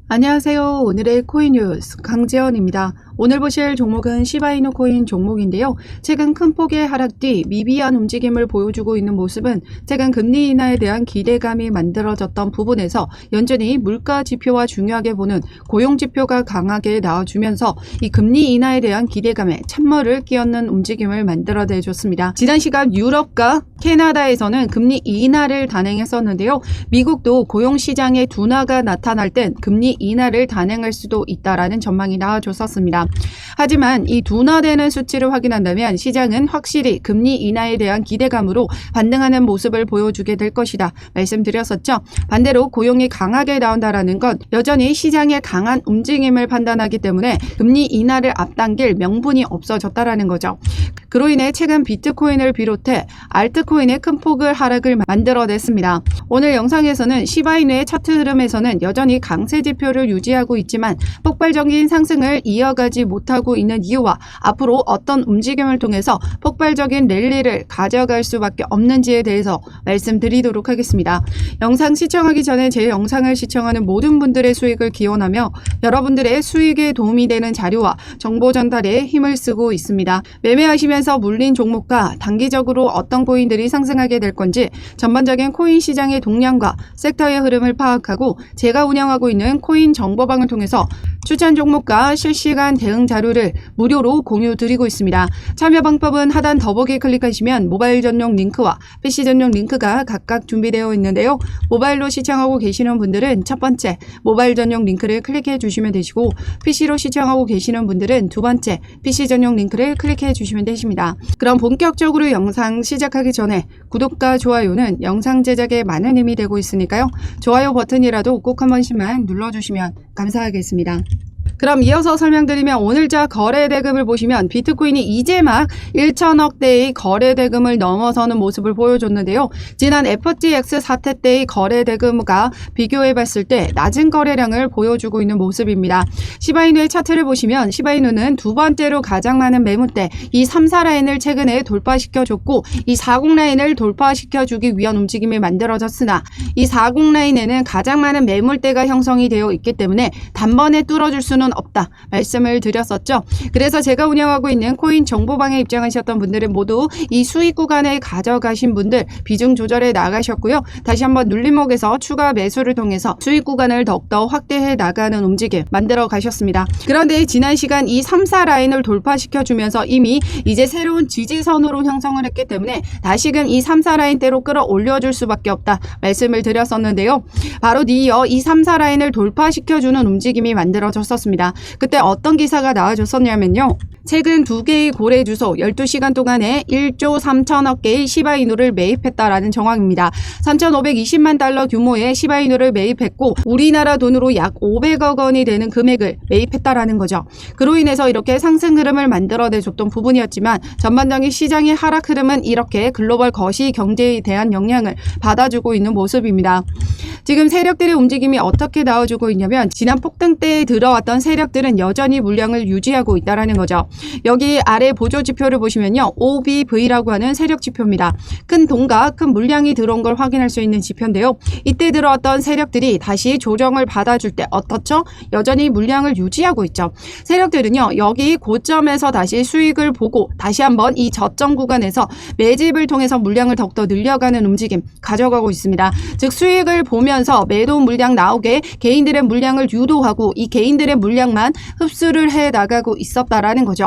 안녕하세요. 오늘의 코인 뉴스 강지연입니다. 오늘 보실 종목은 시바이누 코인 종목인데요. 최근 큰 폭의 하락 뒤 미비한 움직임을 보여주고 있는 모습은 최근 금리 인하에 대한 기대감이 만들어졌던 부분에서 여전히 물가 지표와 중요하게 보는 고용 지표가 강하게 나와주면서 이 금리 인하에 대한 기대감에 찬물을 끼얹는 움직임을 만들어내줬습니다. 지난 시간 유럽과 캐나다에서는 금리 인하를 단행했었는데요. 미국도 고용 시장의 둔화가 나타날 땐 금리 인하를 단행할 수도 있다라는 전망이 나와줬었습니다. 하지만 이 둔화되는 수치를 확인한다면 시장은 확실히 금리 인하에 대한 기대감으로 반등하는 모습을 보여주게 될 것이다 말씀드렸었죠. 반대로 고용이 강하게 나온다라는 건 여전히 시장의 강한 움직임을 판단하기 때문에 금리 인하를 앞당길 명분이 없어졌다라는 거죠. 그로 인해 최근 비트코인을 비롯해 알트코인의 큰 폭을 하락을 만들어냈습니다. 오늘 영상에서는 시바이누의 차트 흐름에서는 여전히 강세 지표를 유지하고 있지만 폭발적인 상승을 이어가지 못하고 있는 이유와 앞으로 어떤 움직임을 통해서 폭발적인 랠리를 가져갈 수밖에 없는지에 대해서 말씀드리도록 하겠습니다. 영상 시청하기 전에 제 영상을 시청하는 모든 분들의 수익을 기원하며 여러분들의 수익에 도움이 되는 자료와 정보 전달에 힘을 쓰고 있습니다. 매매하시면서 물린 종목과 단기적으로 어떤 코인들이 상승하게 될 건지 전반적인 코인 시장의 동향과 섹터의 흐름을 파악하고 제가 운영하고 있는 코인 정보방을 통해서 추천 종목과 실시간 대응 자료를 무료로 공유 드리고 있습니다. 참여 방법은 하단 더보기 클릭하시면 모바일 전용 링크와 PC 전용 링크가 각각 준비되어 있는데요. 모바일로 시청하고 계시는 분들은 첫 번째 모바일 전용 링크를 클릭해 주시면 되시고 PC로 시청하고 계시는 분들은 두 번째 PC 전용 링크를 클릭해 주시면 되십니다. 그럼 본격적으로 영상 시작하기 전에 구독과 좋아요는 영상 제작에 많은 힘이 되고 있으니까요. 좋아요 버튼이라도 꼭 한 번씩만 눌러주시면 감사하겠습니다. 그럼 이어서 설명드리면 오늘자 거래대금을 보시면 비트코인이 이제 막 1천억대의 거래대금을 넘어서는 모습을 보여줬는데요. 지난 FTX 사태 때의 거래대금과 비교해봤을 때 낮은 거래량을 보여주고 있는 모습입니다. 시바이누의 차트를 보시면 시바이누는 두 번째로 가장 많은 매물대 이 3, 4라인을 최근에 돌파시켜줬고 이 40 라인을 돌파시켜주기 위한 움직임이 만들어졌으나 이 40 라인에는 가장 많은 매물대가 형성이 되어 있기 때문에 단번에 뚫어줄 수는 없다 말씀을 드렸었죠. 그래서 제가 운영하고 있는 코인 정보방에 입장하셨던 분들은 모두 이 수익 구간에 가져가신 분들 비중 조절해 나가셨고요. 다시 한번 눌림목에서 추가 매수를 통해서 수익 구간을 더욱더 확대해 나가는 움직임 만들어 가셨습니다. 그런데 지난 시간 이 3, 4 라인을 돌파시켜 주면서 이미 이제 새로운 지지선으로 형성을 했기 때문에 다시금 이 3, 4 라인대로 끌어올려 줄 수밖에 없다 말씀을 드렸었는데요. 바로 이어 이 3, 4 라인을 돌파시켜 주는 움직임이 만들어졌었습니다. 그때 어떤 기사가 나와줬었냐면요. 최근 두 개의 고래 주소 12시간 동안에 1조 3천억 개의 시바이누를 매입했다라는 정황입니다. 3,520만 달러 규모의 시바이누를 매입했고 우리나라 돈으로 약 500억 원이 되는 금액을 매입했다라는 거죠. 그로 인해서 이렇게 상승 흐름을 만들어내줬던 부분이었지만 전반적인 시장의 하락 흐름은 이렇게 글로벌 거시 경제에 대한 영향을 받아주고 있는 모습입니다. 지금 세력들의 움직임이 어떻게 나와주고 있냐면 지난 폭등 때에 들어왔던 세력들은 여전히 물량을 유지하고 있다는 거죠. 여기 아래 보조 지표를 보시면요. OBV라고 하는 세력 지표입니다. 큰 돈과 큰 물량이 들어온 걸 확인할 수 있는 지표인데요. 이때 들어왔던 세력들이 다시 조정을 받아줄 때 어떻죠? 여전히 물량을 유지하고 있죠. 세력들은요. 여기 고점에서 다시 수익을 보고 다시 한번 이 저점 구간에서 매집을 통해서 물량을 더욱더 늘려가는 움직임 가져가고 있습니다. 즉 수익을 보면서 매도 물량 나오게 개인들의 물량을 유도하고 이 개인들의 물량만 흡수를 해 나가고 있었다라는 거죠.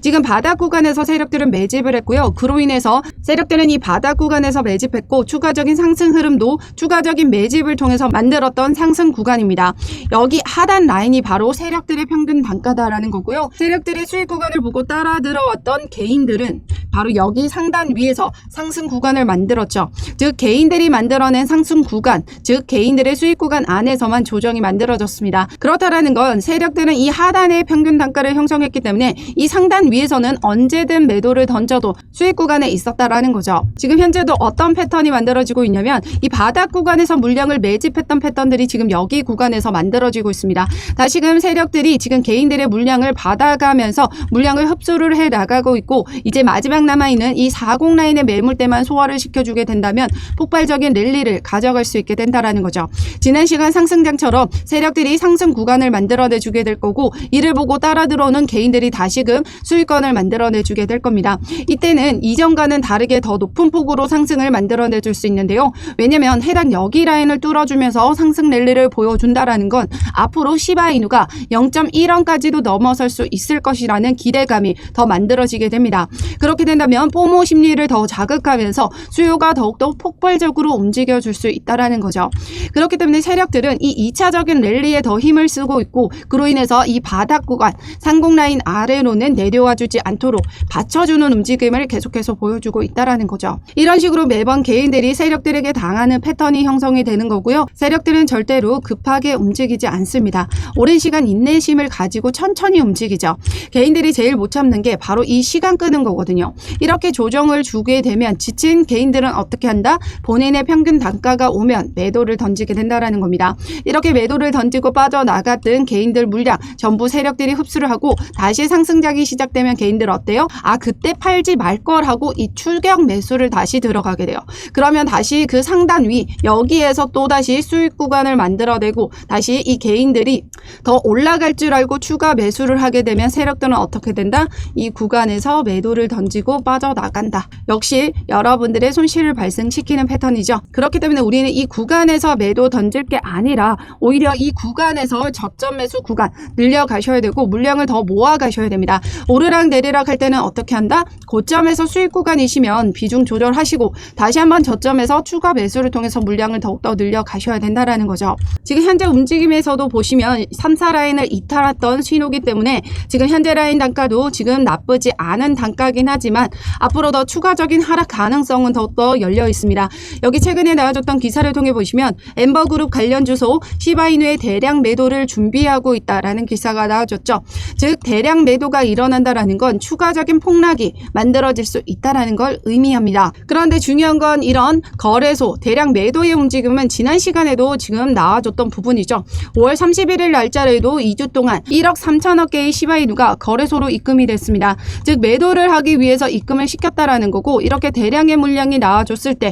지금 바닥 구간에서 세력들은 매집을 했고요. 그로 인해서 세력들은 이 바닥 구간에서 매집했고 추가적인 상승 흐름도 추가적인 매집을 통해서 만들었던 상승 구간입니다. 여기 하단 라인이 바로 세력들의 평균 단가다라는 거고요. 세력들의 수익 구간을 보고 따라 들어왔던 개인들은 바로 여기 상단 위에서 상승 구간을 만들었죠. 즉 개인들이 만들어낸 상승 구간, 즉 개인들의 수익 구간 안에서만 조정이 만들어졌습니다. 그렇다라는 건 세력들은 이 하단의 평균 단가를 형성했기 때문에 이 상단 구간 위에서는 언제든 매도를 던져도 수익 구간에 있었다라는 거죠. 지금 현재도 어떤 패턴이 만들어지고 있냐면 이 바닥 구간에서 물량을 매집했던 패턴들이 지금 여기 구간에서 만들어지고 있습니다. 다시금 세력들이 지금 개인들의 물량을 받아가면서 물량을 흡수를 해 나가고 있고, 이제 마지막 남아있는 이 40 라인의 매물대만 소화를 시켜주게 된다면 폭발적인 랠리를 가져갈 수 있게 된다라는 거죠. 지난 시간 상승장처럼 세력들이 상승 구간을 만들어내주게 될 거고, 이를 보고 따라 들어오는 개인들이 다시금 수익권을 만들어내주게 될 겁니다. 이때는 이전과는 다르게 더 높은 폭으로 상승을 만들어내줄 수 있는데요. 왜냐면 해당 여기 라인을 뚫어주면서 상승 랠리를 보여준다라는 건 앞으로 시바이누가 0.1원까지도 넘어설 수 있을 것이라는 기대감이 더 만들어지게 됩니다. 그렇게 된다면 포모 심리를 더 자극하면서 수요가 더욱더 폭발적으로 움직여줄 수 있다라는 거죠. 그렇기 때문에 세력들은 이 2차적인 랠리에 더 힘을 쓰고 있고, 그로 인해서 이 바닥 구간 상공 라인 아래로는 내려와주지 않도록 받쳐주는 움직임을 계속해서 보여주고 있다라는 거죠. 이런 식으로 매번 개인들이 세력들에게 당하는 패턴이 형성이 되는 거고요. 세력들은 절대로 급하게 움직이지 않습니다. 오랜 시간 인내심을 가지고 천천히 움직이죠. 개인들이 제일 못 참는 게 바로 이 시간 끄는 거거든요. 이렇게 조정을 주게 되면 지친 개인들은 어떻게 한다? 본인의 평균 단가가 오면 매도를 던지게 된다라는 겁니다. 이렇게 매도를 던지고 빠져나갔던 개인들 물량 전부 세력들이 흡수를 하고, 다시 상승작이 시작되면 개인들 어때요? 아, 그때 팔지 말 걸 하고 이 출격 매수를 다시 들어가게 돼요. 그러면 다시 그 상단 위 여기에서 또다시 수익 구간을 만들어내고, 다시 이 개인들이 더 올라갈 줄 알고 추가 매수를 하게 되면 세력들은 어떻게 된다? 이 구간에서 매도를 던지고 빠져나간다. 역시 여러분들의 손실을 발생시키는 패턴이죠. 그렇기 때문에 우리는 이 구간에서 매도 던질 게 아니라 오히려 이 구간에서 저점 매수 구간 늘려가셔야 되고, 물량을 더 모아 가셔야 됩니다. 오르락 내리락 할 때는 어떻게 한다? 고점에서 수익 구간이시면 비중 조절하시고 다시 한번 저점에서 추가 매수를 통해서 물량을 더욱더 늘려가셔야 된다라는 거죠. 지금 현재 움직임에서도 보시면 3, 4 라인을 이탈했던 신호기 때문에 지금 현재 라인 단가도 지금 나쁘지 않은 단가긴 하지만 앞으로 더 추가적인 하락 가능성은 더욱더 열려 있습니다. 여기 최근에 나와줬던 기사를 통해 보시면 엠버그룹 관련 주소 시바이누의 대량 매도를 준비하고 있다라는 기사가 나와줬죠. 즉 대량 매도가 일어난다라는 건 추가적인 폭락이 만들어질 수 있다라는 걸 의미합니다. 그런데 중요한 건 이런 거래소 대량 매도의 움직임은 지난 시간에도 지금 나와줬던 부분이죠. 5월 31일 날짜에도 2주 동안 1억 3천억 개의 시바이누가 거래소로 입금이 됐습니다. 즉 매도를 하기 위해서 입금을 시켰다라는 거고, 이렇게 대량의 물량이 나와줬을 때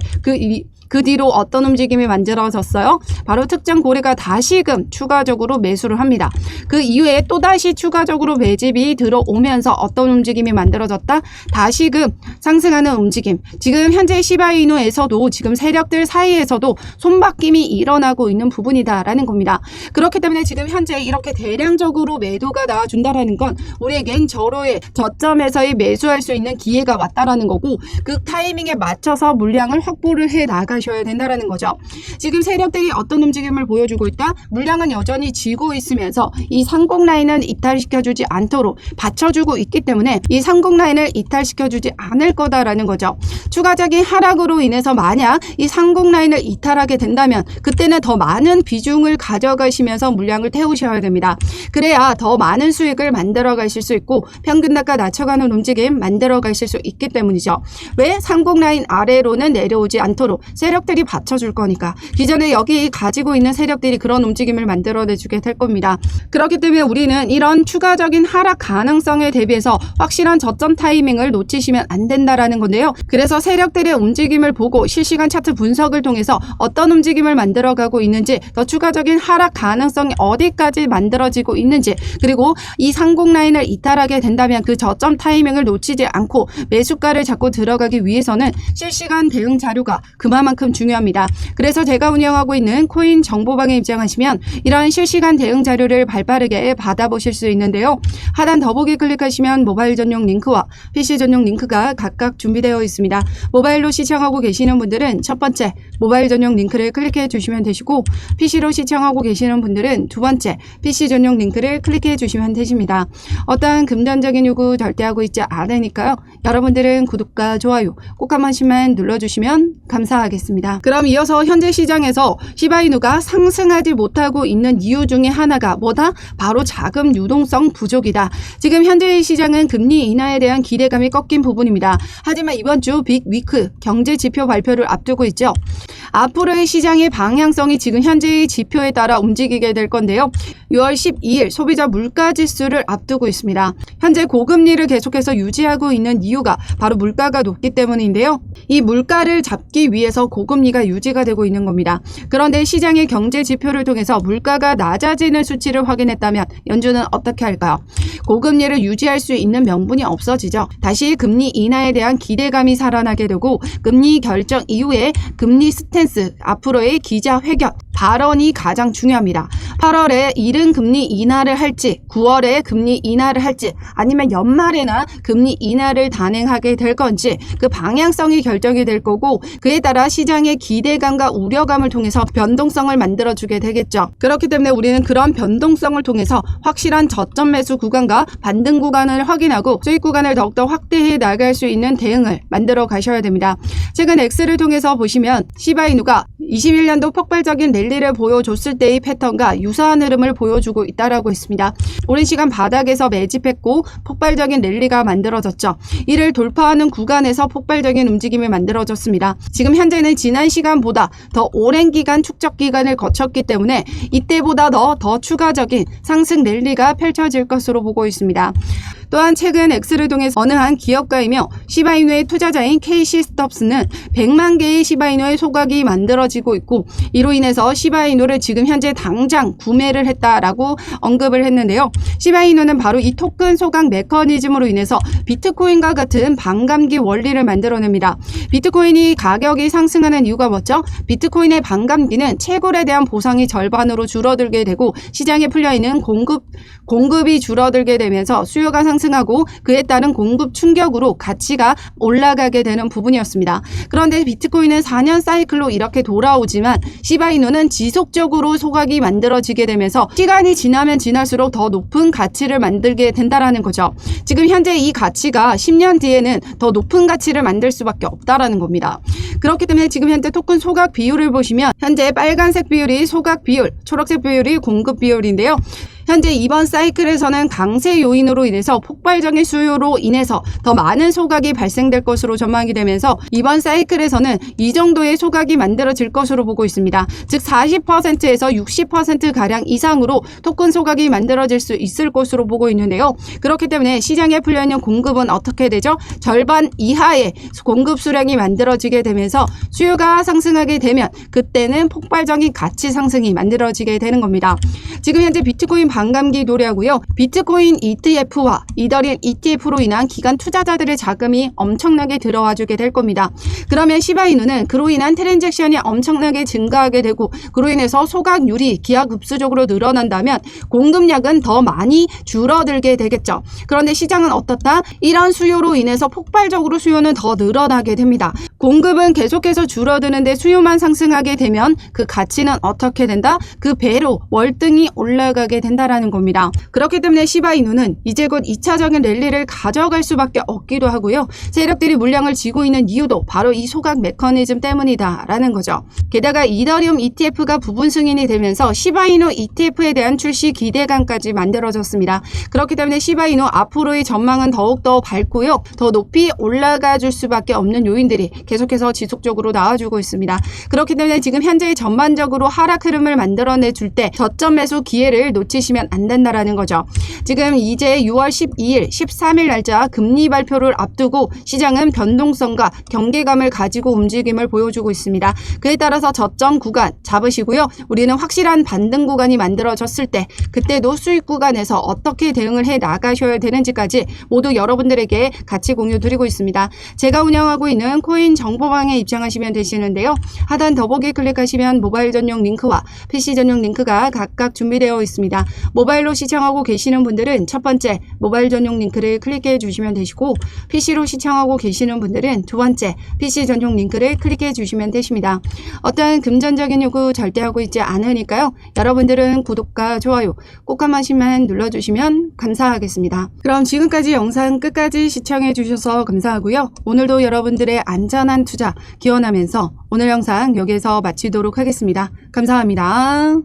그 뒤로 어떤 움직임이 만들어졌어요? 바로 특정 고래가 다시금 추가적으로 매수를 합니다. 그 이후에 또다시 추가적으로 매집이 들어오면서 어떤 움직임이 만들어졌다? 다시금 상승하는 움직임. 지금 현재 시바이누에서도 지금 세력들 사이에서도 손바뀜이 일어나고 있는 부분이다라는 겁니다. 그렇기 때문에 지금 현재 이렇게 대량적으로 매도가 나와준다라는 건 우리에겐 절호의 저점에서의 매수할 수 있는 기회가 왔다라는 거고, 그 타이밍에 맞춰서 물량을 확보를 해 나가셔야 된다라는 거죠. 지금 세력들이 어떤 움직임을 보여주고 있다? 물량은 여전히 쥐고 있으면서 이 상공 라인은 이탈시켜주지 않도록 받쳐주고 있기 때문에 이 상공 라인을 이탈시켜주지 않을 거다라는 거죠. 추가적인 하락으로 인해서 만약 이 상공 라인을 이탈하게 된다면 그때는 더 많은 비중을 가져가시면서 물량을 태우셔야 됩니다. 그래야 더 많은 수익을 만들어 가실 수 있고 평균 단가 낮춰가는 움직임 만들어 가실 수 있기 때문이죠. 왜? 상공 라인 아래로는 내려오지 않도록 세력들이 받쳐줄 거니까. 기존에 여기 가지고 있는 세력들이 그런 움직임을 만들어내주게 될 겁니다. 그렇기 때문에 우리는 이런 추가적인 하락 가능성에 대비해서 확실한 저점 타이밍을 놓치시면 안 된다라는 건데요. 그래서 세력들의 움직임을 보고 실시간 차트 분석을 통해서 어떤 움직임을 만들어가고 있는지, 더 추가적인 하락 가능성이 어디까지 만들어지고 있는지, 그리고 이 상공 라인을 이탈하게 된다면 그 저점 타이밍을 놓치지 않고 매수가를 잡고 들어가기 위해서는 실시간 대응 자료가 그만큼 중요합니다. 그래서 제가 운영하고 있는 코인 정보방에 입장하시면 이런 실시간 대응 자료를 발빠르게 받아보실 수 있는데요. 하단 더보기 클릭하시면 모바일 전용 링크와 PC 전용 링크가 각각 준비되어 있습니다. 모바일로 시청하고 계시는 분들은 첫 번째 모바일 전용 링크를 클릭해 주시면 되시고, PC로 시청하고 계시는 분들은 두 번째 PC 전용 링크를 클릭해 주시면 되십니다. 어떠한 금전적인 요구 절대 하고 있지 않으니까요. 여러분들은 구독과 좋아요 꼭 한 번씩만 눌러주시면 감사하겠습니다. 있습니다. 그럼 이어서 현재 시장에서 시바이누가 상승하지 못하고 있는 이유 중에 하나가 뭐다? 바로 자금 유동성 부족이다. 지금 현재의 시장은 금리 인하에 대한 기대감이 꺾인 부분입니다. 하지만 이번 주 빅위크 경제 지표 발표를 앞두고 있죠. 앞으로의 시장의 방향성이 지금 현재의 지표에 따라 움직이게 될 건데요. 6월 12일 소비자 물가지수를 앞두고 있습니다. 현재 고금리를 계속해서 유지하고 있는 이유가 바로 물가가 높기 때문인데요. 이 물가를 잡기 위해서 고금리가 유지가 되고 있는 겁니다. 그런데 시장의 경제 지표를 통해서 물가가 낮아지는 수치를 확인했다면 연준은 어떻게 할까요? 고금리를 유지할 수 있는 명분이 없어지죠. 다시 금리 인하에 대한 기대감이 살아나게 되고 금리 결정 이후에 금리 스탠스, 앞으로의 기자회견, 발언이 가장 중요합니다. 8월에 이른 금리 인하를 할지 9월에 금리 인하를 할지 아니면 연말에나 금리 인하를 단행하게 될 건지 그 방향성이 결정이 될 거고 그에 따라 시장의 기대감과 우려감을 통해서 변동성을 만들어주게 되겠죠. 그렇기 때문에 우리는 그런 변동성을 통해서 확실한 저점 매수 구간과 반등 구간을 확인하고 수익 구간을 더욱더 확대해 나갈 수 있는 대응을 만들어 가셔야 됩니다. 최근 X를 통해서 보시면 시바이누가 21년도 폭발적인 랠리를 보여줬을 때의 패턴과 유사한 흐름을 보여주고 있다라고 했습니다. 오랜 시간 바닥에서 매집했고 폭발적인 랠리가 만들어졌죠. 이를 돌파하는 구간에서 폭발적인 움직임이 만들어졌습니다. 지금 현재는 지난 시간보다 더 오랜 기간 축적 기간을 거쳤기 때문에 이때보다 더 추가적인 상승 랠리가 펼쳐질 것으로 보고 있습니다. 또한 최근 X를 통해 어느 한 기업가이며 시바이누의 투자자인 KC스톱스는 100만 개의 시바이누의 소각이 만들어지고 있고 이로 인해서 시바이누를 지금 현재 당장 구매를 했다라고 언급을 했는데요. 시바이누는 바로 이 토큰 소각 메커니즘으로 인해서 비트코인과 같은 반감기 원리를 만들어냅니다. 비트코인이 가격이 상승하는 이유가 뭐죠? 비트코인의 반감기는 채굴에 대한 보상이 절반으로 줄어들게 되고 시장에 풀려있는 공급이 줄어들게 되면서 수요가 상승하고 그에 따른 공급 충격으로 가치가 올라가게 되는 부분이었습니다. 그런데 비트코인은 4년 사이클로 이렇게 돌아오지만 시바이누는 지속적으로 소각이 만들어지게 되면서 시간이 지나면 지날수록 더 높은 가치를 만들게 된다라는 거죠. 지금 현재 이 가치가 10년 뒤에는 더 높은 가치를 만들 수밖에 없다라는 겁니다. 그렇기 때문에 지금 현재 토큰 소각 비율을 보시면 현재 빨간색 비율이 소각 비율, 초록색 비율이 공급 비율인데요. 현재 이번 사이클에서는 강세 요인으로 인해서 폭발적인 수요로 인해서 더 많은 소각이 발생될 것으로 전망이 되면서 이번 사이클에서는 이 정도의 소각이 만들어질 것으로 보고 있습니다. 즉 40%에서 60%가량 이상으로 토큰 소각이 만들어질 수 있을 것으로 보고 있는데요. 그렇기 때문에 시장에 풀려있는 공급은 어떻게 되죠? 절반 이하의 공급 수량이 만들어지게 되면서 수요가 상승하게 되면 그때는 폭발적인 가치 상승이 만들어지게 되는 겁니다. 지금 현재 비트코인 반감기 노래하고요. 비트코인 ETF와 이더리움 ETF로 인한 기관 투자자들의 자금이 엄청나게 들어와주게 될 겁니다. 그러면 시바이누는 그로 인한 트랜잭션이 엄청나게 증가하게 되고 그로 인해서 소각률이 기하급수적으로 늘어난다면 공급량은 더 많이 줄어들게 되겠죠. 그런데 시장은 어떻다? 이런 수요로 인해서 폭발적으로 수요는 더 늘어나게 됩니다. 공급은 계속해서 줄어드는데 수요만 상승하게 되면 그 가치는 어떻게 된다? 그 배로 월등히 올라가게 된다라는 겁니다. 그렇기 때문에 시바이누는 이제 곧 2차적인 랠리를 가져갈 수밖에 없기도 하고요. 세력들이 물량을 쥐고 있는 이유도 바로 이 소각 메커니즘 때문이다라는 거죠. 게다가 이더리움 ETF가 부분 승인이 되면서 시바이누 ETF에 대한 출시 기대감까지 만들어졌습니다. 그렇기 때문에 시바이누 앞으로의 전망은 더욱더 밝고요. 더 높이 올라가 줄 수밖에 없는 요인들이 계속해서 지속적으로 나와주고 있습니다. 그렇기 때문에 지금 현재 전반적으로 하락 흐름을 만들어내 줄 때 저점 매수 기회를 놓치시면 안 된다라는 거죠. 지금 이제 6월 12일, 13일 날짜 금리 발표를 앞두고 시장은 변동성과 경계감을 가지고 움직임을 보여주고 있습니다. 그에 따라서 저점 구간 잡으시고요. 우리는 확실한 반등 구간이 만들어졌을 때 그때도 수익 구간에서 어떻게 대응을 해 나가셔야 되는지까지 모두 여러분들에게 같이 공유 드리고 있습니다. 제가 운영하고 있는 코인 정보방에 입장하시면 되시는데요. 하단 더보기 클릭하시면 모바일 전용 링크와 PC 전용 링크가 각각 준비되어 있습니다. 모바일로 시청하고 계시는 분들은 첫 번째 모바일 전용 링크를 클릭해 주시면 되시고, PC로 시청하고 계시는 분들은 두 번째 PC 전용 링크를 클릭해 주시면 되십니다. 어떠한 금전적인 요구 절대 하고 있지 않으니까요. 여러분들은 구독과 좋아요 꼭 한 번씩만 눌러주시면 감사하겠습니다. 그럼 지금까지 영상 끝까지 시청해 주셔서 감사하고요. 오늘도 여러분들의 안전한 투자 기원하면서 오늘 영상 여기에서 마치도록 하겠습니다. 감사합니다.